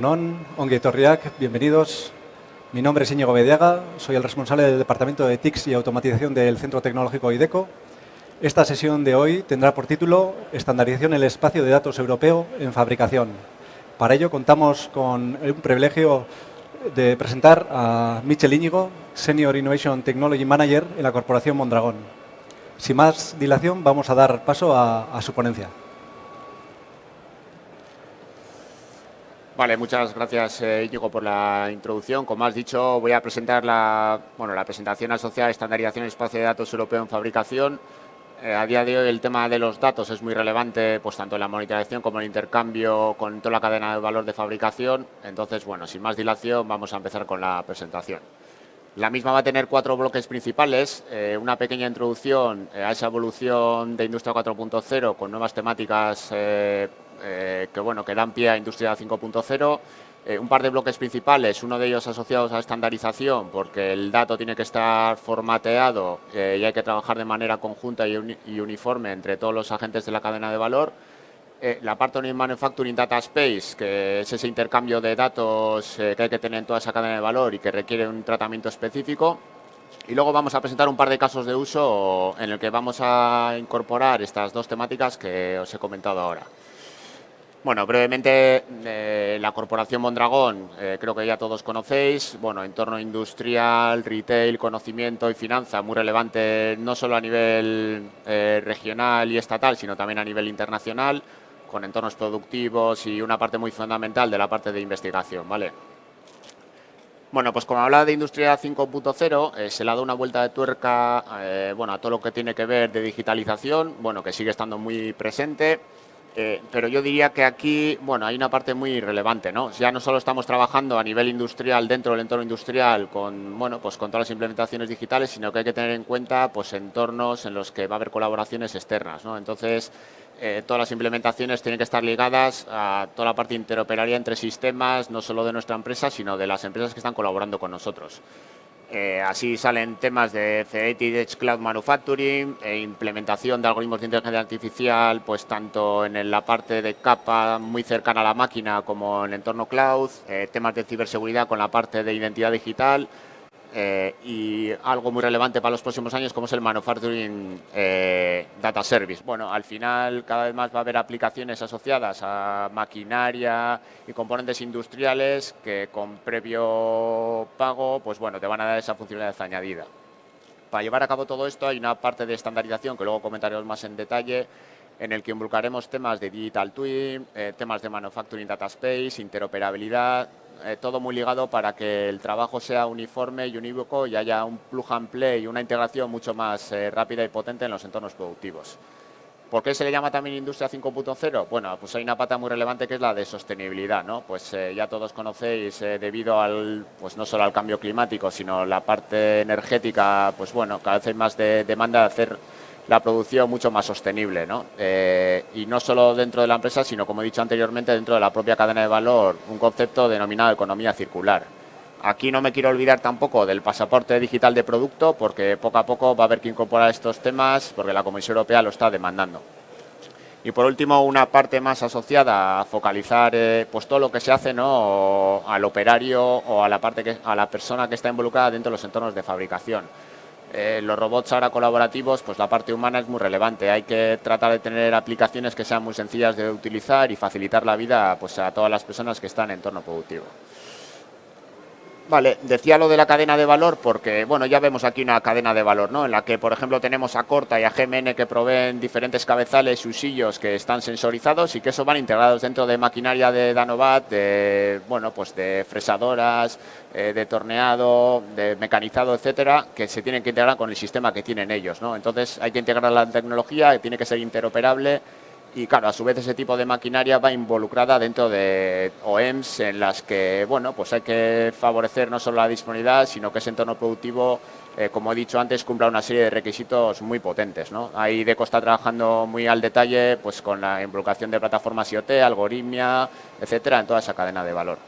Egunon, Ongi Etorriak, bienvenidos. Mi nombre es Íñigo Bediaga, soy el responsable del Departamento de TICS y Automatización del Centro Tecnológico IDECO. Esta sesión de hoy tendrá por título Estandarización en el espacio de datos europeo en fabricación. Para ello contamos con un privilegio de presentar a Michel Íñigo, Senior Innovation Technology Manager en la Corporación Mondragón. Sin más dilación, vamos a dar paso a su ponencia. Vale, muchas gracias, Íñigo, por la introducción. Como has dicho, voy a presentar la presentación asociada a estandarización del espacio de datos europeo en fabricación. A día de hoy el tema de los datos es muy relevante, pues tanto en la monitorización como en el intercambio con toda la cadena de valor de fabricación. Entonces, bueno, sin más dilación, vamos a empezar con la presentación. La misma va a tener 4 bloques principales, una pequeña introducción a esa evolución de Industria 4.0 con nuevas temáticas que dan pie a Industria 5.0, un par de bloques principales, uno de ellos asociados a estandarización, porque el dato tiene que estar formateado y hay que trabajar de manera conjunta y uniforme entre todos los agentes de la cadena de valor. La parte de Manufacturing Data Space, que es ese intercambio de datos que hay que tener en toda esa cadena de valor y que requiere un tratamiento específico. Y luego vamos a presentar un par de casos de uso en el que vamos a incorporar estas dos temáticas que os he comentado ahora. Bueno, brevemente, la Corporación Mondragón, creo que ya todos conocéis, entorno industrial, retail, conocimiento y finanza, muy relevante no solo a nivel regional y estatal, sino también a nivel internacional, con entornos productivos y una parte muy fundamental de la parte de investigación, ¿vale? Bueno, pues como hablaba de Industria 5.0, se le ha dado una vuelta de tuerca a todo lo que tiene que ver de digitalización, que sigue estando muy presente. Pero yo diría que aquí, hay una parte muy relevante, ¿no? Ya no solo estamos trabajando a nivel industrial, dentro del entorno industrial, con todas las implementaciones digitales, sino que hay que tener en cuenta, entornos en los que va a haber colaboraciones externas, ¿no? Entonces, todas las implementaciones tienen que estar ligadas a toda la parte interoperabilidad entre sistemas, no solo de nuestra empresa, sino de las empresas que están colaborando con nosotros. Así salen temas de Federated Edge Cloud Manufacturing, implementación de algoritmos de inteligencia artificial, pues tanto en la parte de capa muy cercana a la máquina como en el entorno cloud, temas de ciberseguridad con la parte de identidad digital y algo muy relevante para los próximos años como es el Manufacturing Data Service. Bueno, al final cada vez más va a haber aplicaciones asociadas a maquinaria y componentes industriales que con previo pago te van a dar esa funcionalidad añadida. Para llevar a cabo todo esto hay una parte de estandarización que luego comentaremos más en detalle, en el que involucraremos temas de Digital Twin, temas de Manufacturing Data Space, interoperabilidad, todo muy ligado para que el trabajo sea uniforme y unívoco y haya un plug and play y una integración mucho más rápida y potente en los entornos productivos. ¿Por qué se le llama también Industria 5.0? Bueno, pues hay una pata muy relevante que es la de sostenibilidad, ¿no? Pues ya todos conocéis, debido al, no solo al cambio climático, sino la parte energética, cada vez hay más demanda de hacer la producción mucho más sostenible, ¿no? Y no solo dentro de la empresa, sino, como he dicho anteriormente, dentro de la propia cadena de valor, un concepto denominado economía circular. Aquí no me quiero olvidar tampoco del pasaporte digital de producto, porque poco a poco va a haber que incorporar estos temas, porque la Comisión Europea lo está demandando. Y por último, una parte más asociada a focalizar todo lo que se hace, ¿no? Al operario o a la persona que está involucrada dentro de los entornos de fabricación. Los robots ahora colaborativos, pues la parte humana es muy relevante. Hay que tratar de tener aplicaciones que sean muy sencillas de utilizar y facilitar la vida a todas las personas que están en entorno productivo. Vale, decía lo de la cadena de valor porque, ya vemos aquí una cadena de valor, ¿no? En la que, por ejemplo, tenemos a Corta y a GMN que proveen diferentes cabezales y usillos que están sensorizados y que eso van integrados dentro de maquinaria de Danovat, de fresadoras, de torneado, de mecanizado, etcétera, que se tienen que integrar con el sistema que tienen ellos, ¿no? Entonces hay que integrar la tecnología, que tiene que ser interoperable. Y claro, a su vez ese tipo de maquinaria va involucrada dentro de OEMs en las que, hay que favorecer no solo la disponibilidad, sino que ese entorno productivo, como he dicho antes, cumpla una serie de requisitos muy potentes, ¿no? Ahí DECO está trabajando muy al detalle, con la involucración de plataformas IoT, algoritmia, etcétera, en toda esa cadena de valor.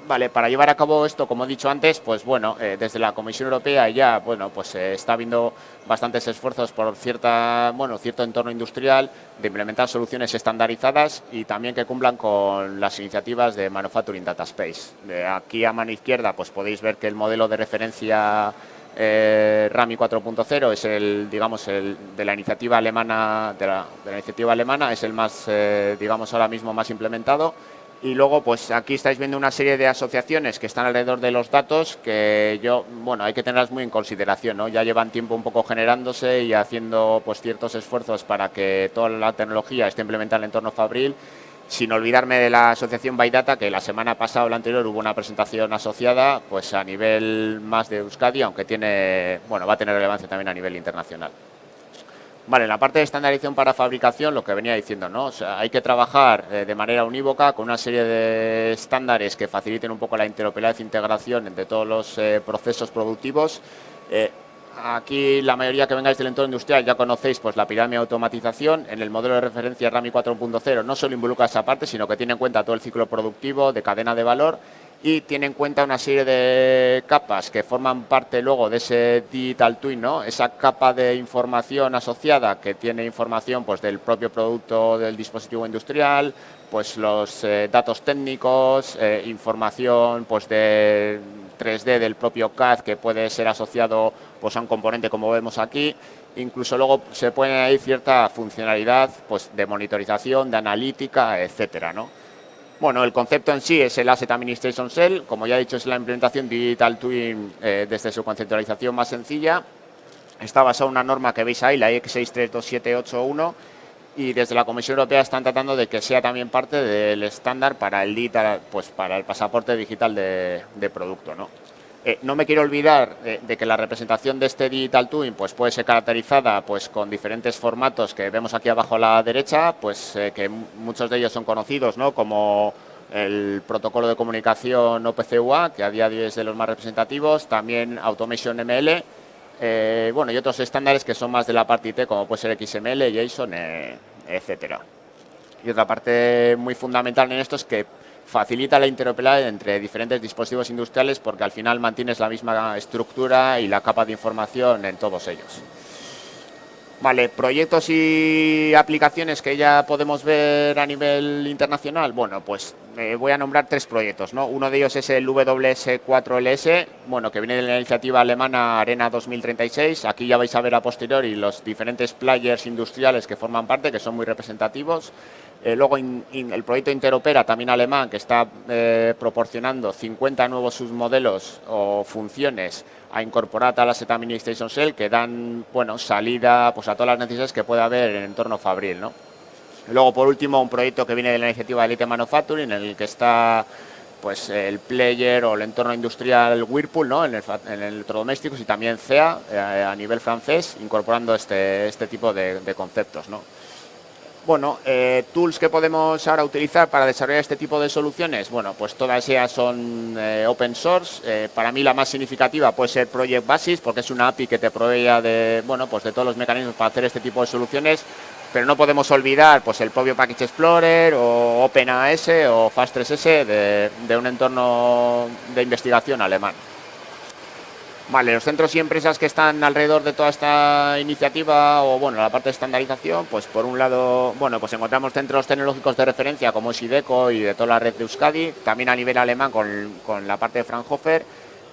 Vale, para llevar a cabo esto, como he dicho antes, pues bueno, desde la Comisión Europea ya, bueno, pues está habiendo bastantes esfuerzos por cierto entorno industrial de implementar soluciones estandarizadas y también que cumplan con las iniciativas de Manufacturing Data Space. De aquí a mano izquierda, pues podéis ver que el modelo de referencia RAMI 4.0 es el de la iniciativa alemana, es el más, digamos, ahora mismo más implementado. Y luego, pues aquí estáis viendo una serie de asociaciones que están alrededor de los datos que hay que tenerlas muy en consideración, ¿no? Ya llevan tiempo un poco generándose y haciendo pues ciertos esfuerzos para que toda la tecnología esté implementada en el entorno Fabril, sin olvidarme de la asociación Baidata, que la semana pasada o la anterior hubo una presentación asociada pues a nivel más de Euskadi, aunque va a tener relevancia también a nivel internacional. Vale, en la parte de estandarización para fabricación, lo que venía diciendo, ¿no? O sea, hay que trabajar de manera unívoca con una serie de estándares que faciliten un poco la interoperabilidad e integración entre todos los procesos productivos. Aquí la mayoría que vengáis del entorno industrial ya conocéis pues la pirámide de automatización. En el modelo de referencia RAMI 4.0 no solo involucra esa parte, sino que tiene en cuenta todo el ciclo productivo de cadena de valor y tiene en cuenta una serie de capas que forman parte luego de ese Digital Twin, ¿no? Esa capa de información asociada que tiene información pues del propio producto del dispositivo industrial, pues los datos técnicos, información pues de 3D del propio CAD que puede ser asociado pues a un componente como vemos aquí. Incluso luego se puede añadir cierta funcionalidad pues de monitorización, de analítica, etcétera, ¿no? Bueno, el concepto en sí es el Asset Administration Cell. Como ya he dicho, es la implementación Digital Twin desde su conceptualización más sencilla. Está basada en una norma que veis ahí, la IEC 6327881, y desde la Comisión Europea están tratando de que sea también parte del estándar para el digital, pues para el pasaporte digital de producto, ¿no? No me quiero olvidar de que la representación de este Digital Twin pues puede ser caracterizada pues con diferentes formatos que vemos aquí abajo a la derecha, pues que muchos de ellos son conocidos, ¿no? Como el protocolo de comunicación OPC-UA, que a día de hoy es de los más representativos, también Automation ML, y otros estándares que son más de la parte IT, como puede ser XML, JSON, etcétera. Y otra parte muy fundamental en esto es que facilita la interoperabilidad entre diferentes dispositivos industriales porque al final mantienes la misma estructura y la capa de información en todos ellos. Vale, proyectos y aplicaciones que ya podemos ver a nivel internacional. Bueno, pues voy a nombrar 3 proyectos, ¿no? Uno de ellos es el WS4LS, que viene de la iniciativa alemana Arena 2036. Aquí ya vais a ver a posteriori los diferentes players industriales que forman parte, que son muy representativos. Luego el proyecto Interopera, también alemán, que está proporcionando 50 nuevos submodelos o funciones a incorporar a la Asset Administration Cell que dan salida pues, a todas las necesidades que puede haber en el entorno Fabril, ¿no? Luego, por último, un proyecto que viene de la iniciativa Elite Manufacturing, en el que está pues el player o el entorno industrial Whirlpool, ¿no? en el electrodomésticos, y también CEA a nivel francés, incorporando este tipo de conceptos, ¿no? Bueno, tools que podemos ahora utilizar para desarrollar este tipo de soluciones, pues todas ellas son open source. Para mí la más significativa puede ser Project Basis, porque es una API que te provee de todos los mecanismos para hacer este tipo de soluciones, pero no podemos olvidar pues el propio Package Explorer o OpenAS o Fast3S de un entorno de investigación alemán. Vale, los centros y empresas que están alrededor de toda esta iniciativa la parte de estandarización, pues por un lado, pues encontramos centros tecnológicos de referencia como es IDECO y de toda la red de Euskadi, también a nivel alemán con la parte de Fraunhofer,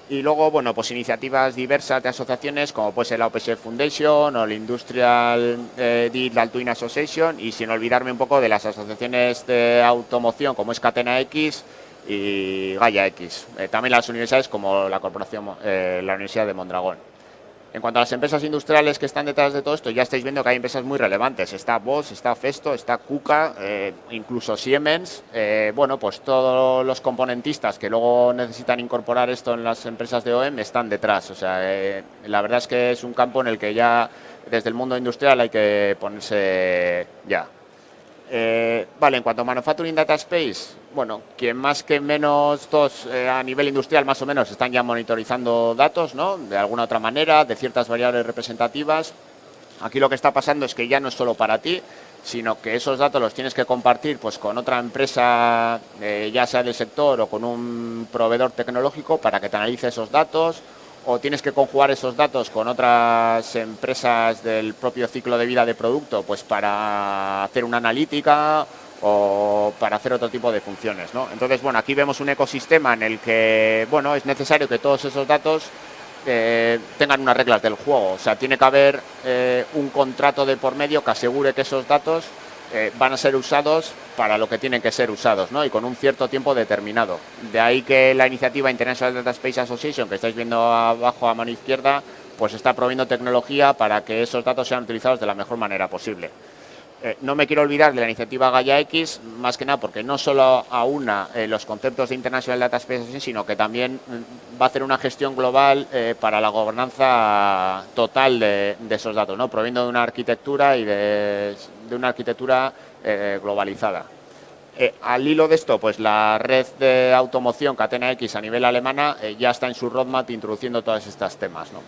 y luego, pues iniciativas diversas de asociaciones como puede ser la OPS Foundation o la Industrial Digital Twin Association, y sin olvidarme un poco de las asociaciones de automoción como es Catena X y Gaia X. También las universidades como la Universidad de Mondragón. En cuanto a las empresas industriales que están detrás de todo esto, ya estáis viendo que hay empresas muy relevantes. Está Bosch, está Festo, está KUKA, incluso Siemens. Pues todos los componentistas que luego necesitan incorporar esto en las empresas de OEM están detrás. O sea, la verdad es que es un campo en el que ya desde el mundo industrial hay que ponerse ya. En cuanto a Manufacturing Data Space, quien más que menos todos a nivel industrial más o menos están ya monitorizando datos, ¿no? De alguna otra manera, de ciertas variables representativas. Aquí lo que está pasando es que ya no es solo para ti, sino que esos datos los tienes que compartir pues con otra empresa, ya sea del sector o con un proveedor tecnológico para que te analice esos datos, o tienes que conjugar esos datos con otras empresas del propio ciclo de vida de producto, pues para hacer una analítica o para hacer otro tipo de funciones, ¿no? Entonces, bueno, aquí vemos un ecosistema en el que, bueno, es necesario que todos esos datos tengan unas reglas del juego. O sea, tiene que haber un contrato de por medio que asegure que esos datos van a ser usados para lo que tienen que ser usados, ¿no? Y con un cierto tiempo determinado. De ahí que la iniciativa International Data Space Association, que estáis viendo abajo a mano izquierda, pues está proveyendo tecnología para que esos datos sean utilizados de la mejor manera posible. No me quiero olvidar de la iniciativa Gaia X, más que nada porque no solo aúna los conceptos de International Data Space Association, sino que también va a hacer una gestión global para la gobernanza total de esos datos, ¿no? Proviendo de una arquitectura y de una arquitectura globalizada. Al hilo de esto, pues la red de automoción Catena X a nivel alemana ya está en su roadmap introduciendo todos estos temas, ¿no?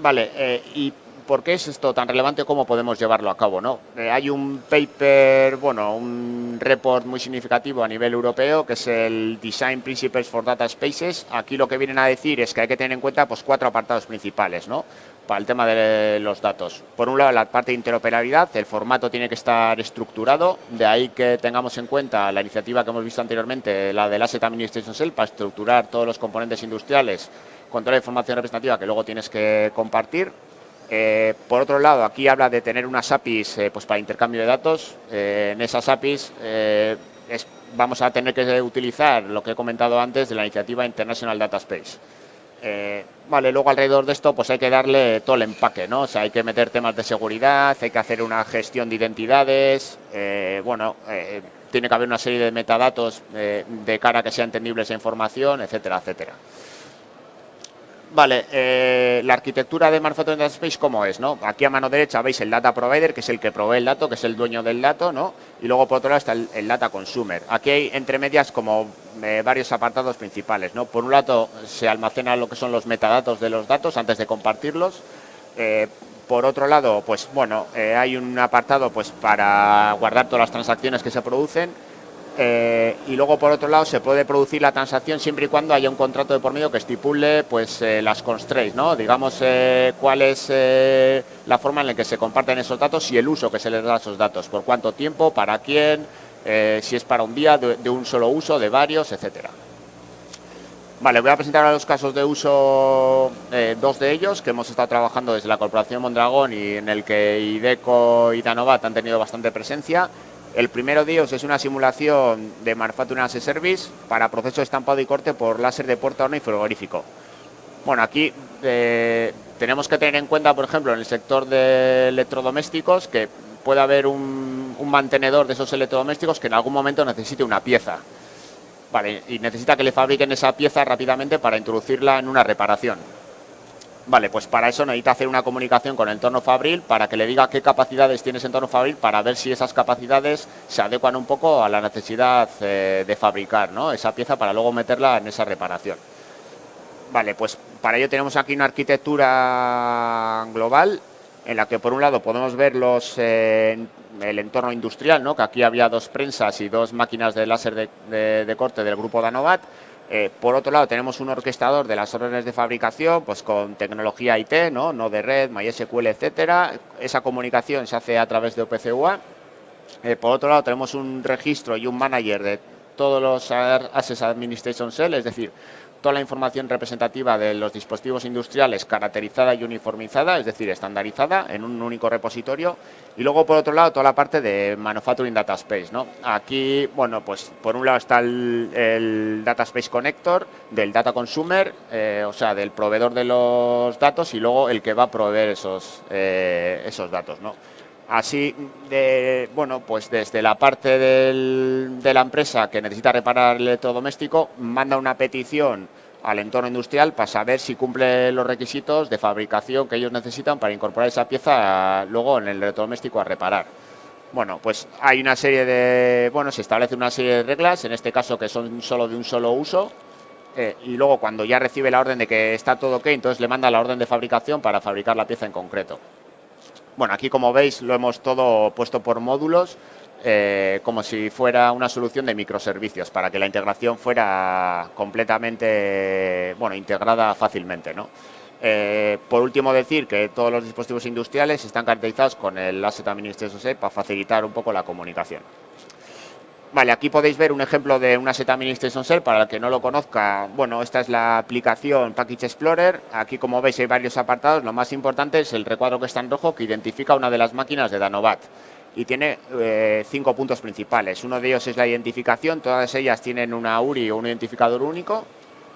Vale, y ¿por qué es esto tan relevante? ¿Cómo podemos llevarlo a cabo, no? Hay un paper, bueno, un report muy significativo a nivel europeo, que es el Design Principles for Data Spaces. Aquí lo que vienen a decir es que hay que tener en cuenta pues 4 apartados principales, ¿no? Para el tema de los datos. Por un lado, la parte de interoperabilidad, el formato tiene que estar estructurado, de ahí que tengamos en cuenta la iniciativa que hemos visto anteriormente, la del Asset Administration Cell, para estructurar todos los componentes industriales con toda la información representativa que luego tienes que compartir. Por otro lado, aquí habla de tener unas APIs pues para intercambio de datos. En esas APIs vamos a tener que utilizar lo que he comentado antes de la iniciativa International Data Space. Vale, luego alrededor de esto pues hay que darle todo el empaque, ¿no? O sea, hay que meter temas de seguridad, hay que hacer una gestión de identidades, tiene que haber una serie de metadatos de cara a que sea entendible esa información, etcétera, etcétera. Vale, la arquitectura de Manufacturing Data Space, ¿cómo es, no? Aquí a mano derecha veis el Data Provider, que es el que provee el dato, que es el dueño del dato, ¿no? Y luego por otro lado está el Data Consumer. Aquí hay entre medias como varios apartados principales, ¿no? Por un lado se almacenan lo que son los metadatos de los datos antes de compartirlos. Por otro lado, pues bueno, hay un apartado pues para guardar todas las transacciones que se producen. Y luego por otro lado se puede producir la transacción siempre y cuando haya un contrato de por medio que estipule pues las constraints, ¿no? Digamos cuál es la forma en la que se comparten esos datos y el uso que se les da a esos datos, por cuánto tiempo, para quién, si es para un día, de un solo uso, de varios, etcétera. Vale, voy a presentar ahora los casos de uso, 2 de ellos que hemos estado trabajando desde la Corporación Mondragón y en el que IDECO y Danovat han tenido bastante presencia. El primero de ellos es una simulación de Manufacturing as a Service para proceso de estampado y corte por láser de puerta, horno y frigorífico. Bueno, aquí tenemos que tener en cuenta, por ejemplo, en el sector de electrodomésticos, que puede haber un mantenedor de esos electrodomésticos que en algún momento necesite una pieza. Vale, y necesita que le fabriquen esa pieza rápidamente para introducirla en una reparación. Vale, pues para eso necesita hacer una comunicación con el entorno fabril para que le diga qué capacidades tiene ese entorno fabril para ver si esas capacidades se adecuan un poco a la necesidad de fabricar, ¿no? Esa pieza para luego meterla en esa reparación. Vale, pues para ello tenemos aquí una arquitectura global en la que por un lado podemos ver el entorno industrial, ¿no? Que aquí había 2 prensas y 2 máquinas de láser de corte del grupo Danovat. Por otro lado tenemos un orquestador de las órdenes de fabricación pues con tecnología IT, no de red, MySQL, etcétera. Esa comunicación se hace a través de OPC-UA. Por otro lado tenemos un registro y un manager de todos los Asset Administration Cell, es decir, toda la información representativa de los dispositivos industriales caracterizada y uniformizada, es decir, estandarizada en un único repositorio. Y luego, por otro lado, toda la parte de Manufacturing Data Space, ¿no? Aquí, bueno, pues por un lado está el Data Space Connector del Data Consumer, o sea, del proveedor de los datos y luego el que va a proveer esos datos, ¿no? Así, bueno, pues desde la parte de la empresa que necesita reparar el electrodoméstico, manda una petición al entorno industrial para saber si cumple los requisitos de fabricación que ellos necesitan para incorporar esa pieza luego en el electrodoméstico a reparar. Bueno, pues hay una serie se establece una serie de reglas, en este caso que son solo de un solo uso, y luego cuando ya recibe la orden de que está todo ok, entonces le manda la orden de fabricación para fabricar la pieza en concreto. Bueno, aquí como veis lo hemos todo puesto por módulos, como si fuera una solución de microservicios, para que la integración fuera completamente, bueno, integrada fácilmente, ¿no? Por último, decir que todos los dispositivos industriales están caracterizados con el Asset Administration Set para facilitar un poco la comunicación. Vale, aquí podéis ver un ejemplo de un Asset Administration Set. Para el que no lo conozca, bueno, esta es la aplicación Package Explorer. Aquí, como veis, hay varios apartados. Lo más importante es el recuadro que está en rojo, que identifica una de las máquinas de Danobat. Y tiene 5 puntos principales. Uno de ellos es la identificación. Todas ellas tienen una URI o un identificador único,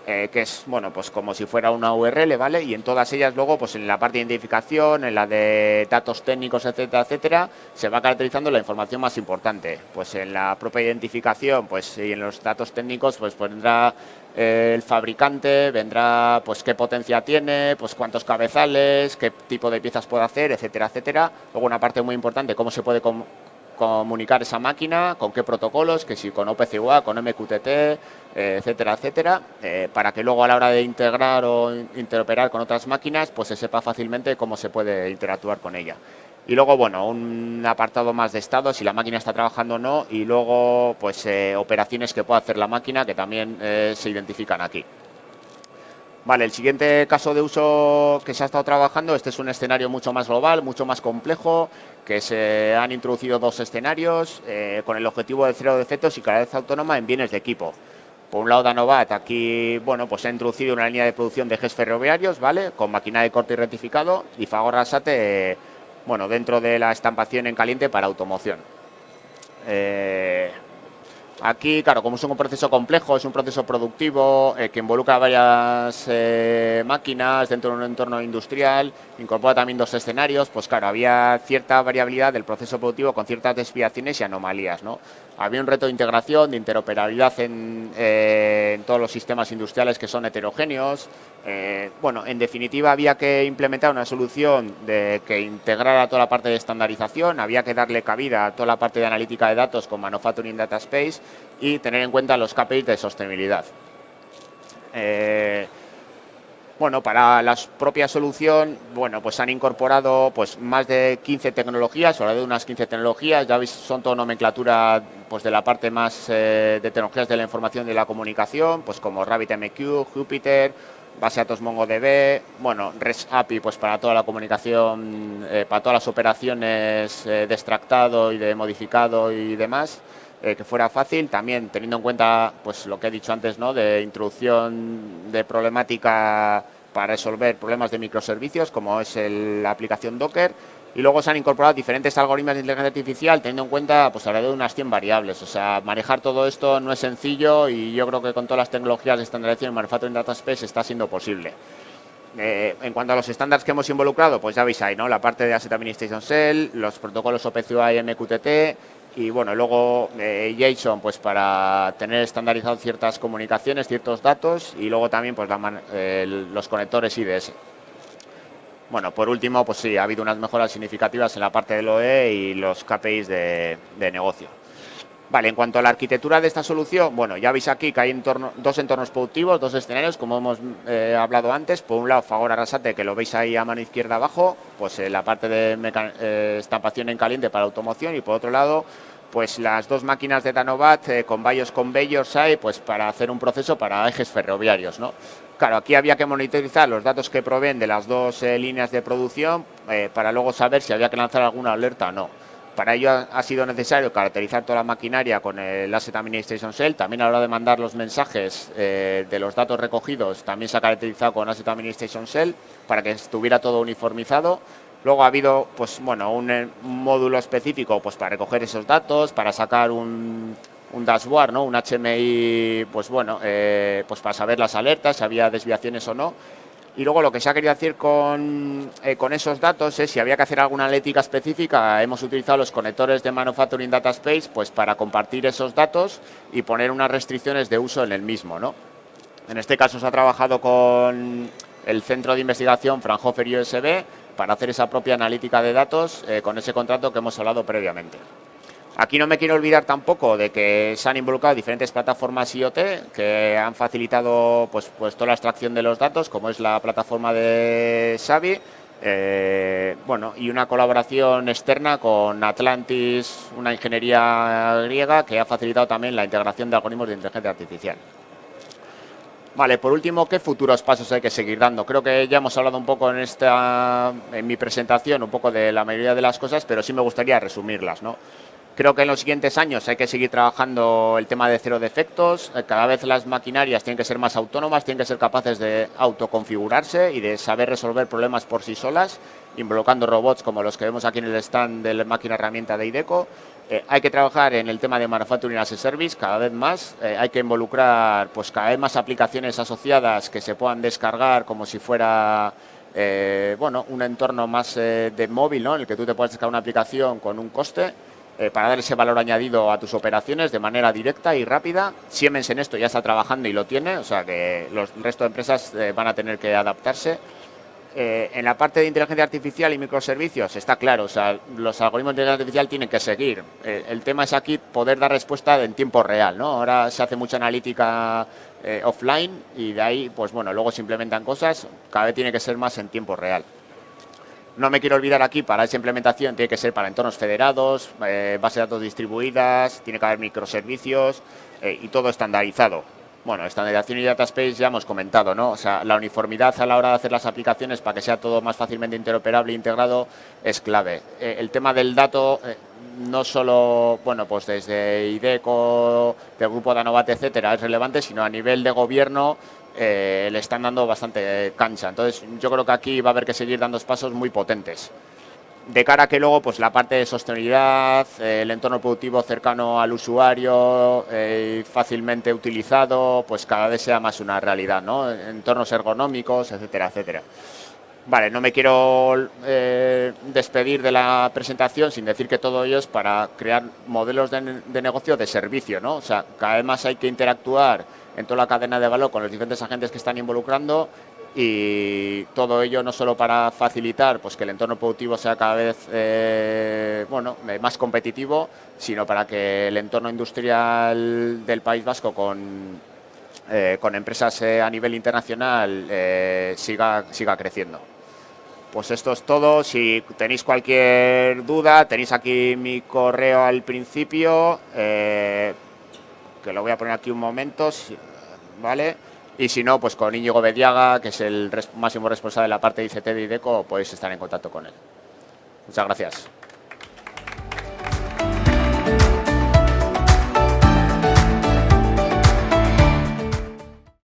que es, bueno, pues como si fuera una URL, ¿vale? Y en todas ellas luego, pues en la parte de identificación, en la de datos técnicos, etcétera, etcétera, se va caracterizando la información más importante. Pues en la propia identificación, pues y en los datos técnicos, pues vendrá el fabricante, vendrá pues qué potencia tiene, pues cuántos cabezales, qué tipo de piezas puede hacer, etcétera, etcétera. Luego una parte muy importante, cómo se puede comunicar esa máquina, con qué protocolos, que si con OPC-UA, con MQTT, etcétera, etcétera, para que luego a la hora de integrar o interoperar con otras máquinas, pues se sepa fácilmente cómo se puede interactuar con ella. Y luego, bueno, un apartado más de estado, si la máquina está trabajando o no, y luego, pues, operaciones que pueda hacer la máquina, que también se identifican aquí. Vale, el siguiente caso de uso que se ha estado trabajando, este es un escenario mucho más global, mucho más complejo, que se han introducido 2 escenarios con el objetivo de cero defectos y calidad autónoma en bienes de equipo. Por un lado, Danobat, aquí, bueno, pues ha introducido una línea de producción de ejes ferroviarios, ¿vale? Con máquina de corte y rectificado, y Fagor Arrasate, bueno, dentro de la estampación en caliente para automoción. Aquí, claro, como es un proceso complejo, es un proceso productivo que involucra varias máquinas dentro de un entorno industrial, incorpora también 2 escenarios, pues claro, había cierta variabilidad del proceso productivo con ciertas desviaciones y anomalías, ¿no? Había un reto de integración, de interoperabilidad en todos los sistemas industriales que son heterogéneos. Bueno, en definitiva, había que implementar una solución que integrara toda la parte de estandarización, había que darle cabida a toda la parte de analítica de datos con Manufacturing Data Space y tener en cuenta los KPIs de sostenibilidad. Bueno, para la propia solución, bueno, pues han incorporado pues más de 15 tecnologías, o de unas 15 tecnologías, ya veis, son toda nomenclatura pues de la parte más de tecnologías de la información y de la comunicación, pues como RabbitMQ, Jupyter, base de datos MongoDB, bueno, REST API pues para toda la comunicación, para todas las operaciones de extractado y de modificado y demás. Que fuera fácil, también teniendo en cuenta pues lo que he dicho antes, ¿no? De introducción de problemática para resolver problemas de microservicios, como es la aplicación Docker, y luego se han incorporado diferentes algoritmos de inteligencia artificial, teniendo en cuenta pues alrededor de unas 100 variables. O sea, manejar todo esto no es sencillo y yo creo que con todas las tecnologías de estandarización y Manufacturing Data Space está siendo posible. En cuanto a los estándares que hemos involucrado, pues ya veis ahí, ¿no? La parte de Asset Administration Cell, los protocolos OPC-UA y MQTT, y bueno, luego JSON pues para tener estandarizado ciertas comunicaciones, ciertos datos, y luego también pues los conectores IDS. Bueno, por último, pues sí, ha habido unas mejoras significativas en la parte del OE y los KPIs de negocio. Vale, en cuanto a la arquitectura de esta solución, bueno, ya veis aquí que hay 2 entornos productivos, 2 escenarios, como hemos hablado antes. Por un lado, Fagor Arrasate, que lo veis ahí a mano izquierda abajo, pues la parte de estampación en caliente para automoción, y por otro lado, pues las 2 máquinas de Danobat con varios conveyors hay, pues para hacer un proceso para ejes ferroviarios, ¿no? Claro, aquí había que monitorizar los datos que proveen de las 2 líneas de producción para luego saber si había que lanzar alguna alerta o no. Para ello ha sido necesario caracterizar toda la maquinaria con el Asset Administration Cell. También a la hora de mandar los mensajes de los datos recogidos, también se ha caracterizado con Asset Administration Cell para que estuviera todo uniformizado. Luego ha habido pues, bueno, un módulo específico pues, para recoger esos datos, para sacar un dashboard, ¿no? Un HMI, pues bueno, pues para saber las alertas, si había desviaciones o no. Y luego lo que se ha querido hacer con esos datos es si había que hacer alguna analítica específica. Hemos utilizado los conectores de Manufacturing Data Space pues para compartir esos datos y poner unas restricciones de uso en el mismo, ¿no? En este caso se ha trabajado con el centro de investigación Fraunhofer ISB para hacer esa propia analítica de datos con ese contrato que hemos hablado previamente. Aquí no me quiero olvidar tampoco de que se han involucrado diferentes plataformas IoT que han facilitado pues toda la extracción de los datos, como es la plataforma de Xavi, Bueno, y una colaboración externa con Atlantis, una ingeniería griega que ha facilitado también la integración de algoritmos de inteligencia artificial. Vale, por último, ¿qué futuros pasos hay que seguir dando? Creo que ya hemos hablado un poco en mi presentación, un poco de la mayoría de las cosas, pero sí me gustaría resumirlas, ¿no? Creo que en los siguientes años hay que seguir trabajando el tema de cero defectos. Cada vez las maquinarias tienen que ser más autónomas, tienen que ser capaces de autoconfigurarse y de saber resolver problemas por sí solas, involucrando robots como los que vemos aquí en el stand de la máquina herramienta de IDECO. Hay que trabajar en el tema de Manufacturing as a Service cada vez más. Hay que involucrar pues, cada vez más aplicaciones asociadas que se puedan descargar como si fuera bueno, un entorno más de móvil, ¿no? En el que tú te puedas descargar una aplicación con un coste. Para dar ese valor añadido a tus operaciones de manera directa y rápida. Siemens en esto ya está trabajando y lo tiene, o sea que el resto de empresas van a tener que adaptarse. En la parte de inteligencia artificial y microservicios está claro, o sea, los algoritmos de inteligencia artificial tienen que seguir. El tema es aquí poder dar respuesta en tiempo real, ¿no? Ahora se hace mucha analítica offline y de ahí, pues bueno, luego se implementan cosas, cada vez tiene que ser más en tiempo real. No me quiero olvidar aquí, para esa implementación tiene que ser para entornos federados, bases de datos distribuidas, tiene que haber microservicios y todo estandarizado. Bueno, estandarización y data space ya hemos comentado, ¿no? O sea, la uniformidad a la hora de hacer las aplicaciones para que sea todo más fácilmente interoperable e integrado es clave. El tema del dato, no solo, bueno, pues desde IDECO, del grupo Danobat, etcétera, es relevante, sino a nivel de gobierno le están dando bastante cancha. Entonces, yo creo que aquí va a haber que seguir dando pasos muy potentes. De cara a que luego pues la parte de sostenibilidad, el entorno productivo cercano al usuario, fácilmente utilizado, pues cada vez sea más una realidad, ¿no? Entornos ergonómicos, etcétera, etcétera. Vale, no me quiero despedir de la presentación sin decir que todo ello es para crear modelos de negocio de servicio, ¿no? O sea, cada vez más hay que interactuar en toda la cadena de valor con los diferentes agentes que están involucrando y todo ello no solo para facilitar pues, que el entorno productivo sea cada vez bueno, más competitivo, sino para que el entorno industrial del País Vasco con empresas a nivel internacional siga creciendo. Pues esto es todo. Si tenéis cualquier duda, tenéis aquí mi correo al principio, que lo voy a poner aquí un momento, ¿vale? Y si no, pues con Íñigo Bediaga, que es el máximo responsable de la parte de ICT de IDECO, podéis estar en contacto con él. Muchas gracias.